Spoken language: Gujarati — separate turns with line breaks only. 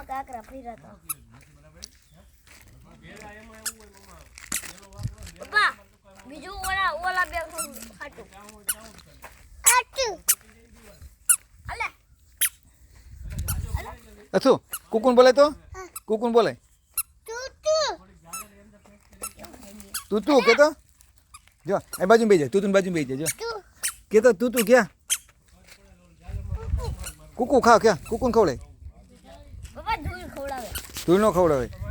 કાકરા ફીરા તો પપ્પા બીજું ઓલા બે ખાટું અલે
અછું કુકુન બોલે તો કુકુન બોલે તું કે તો જો એ બાજુ બેસી જા તું બાજુ બેસી જા જો કે તો તું ક્યાં કુકુ ખાવ ક્યાં કુકુન ખવડે
પપ્પા ધૂળ ખવડાવે
ધૂળ નો ખવડાવે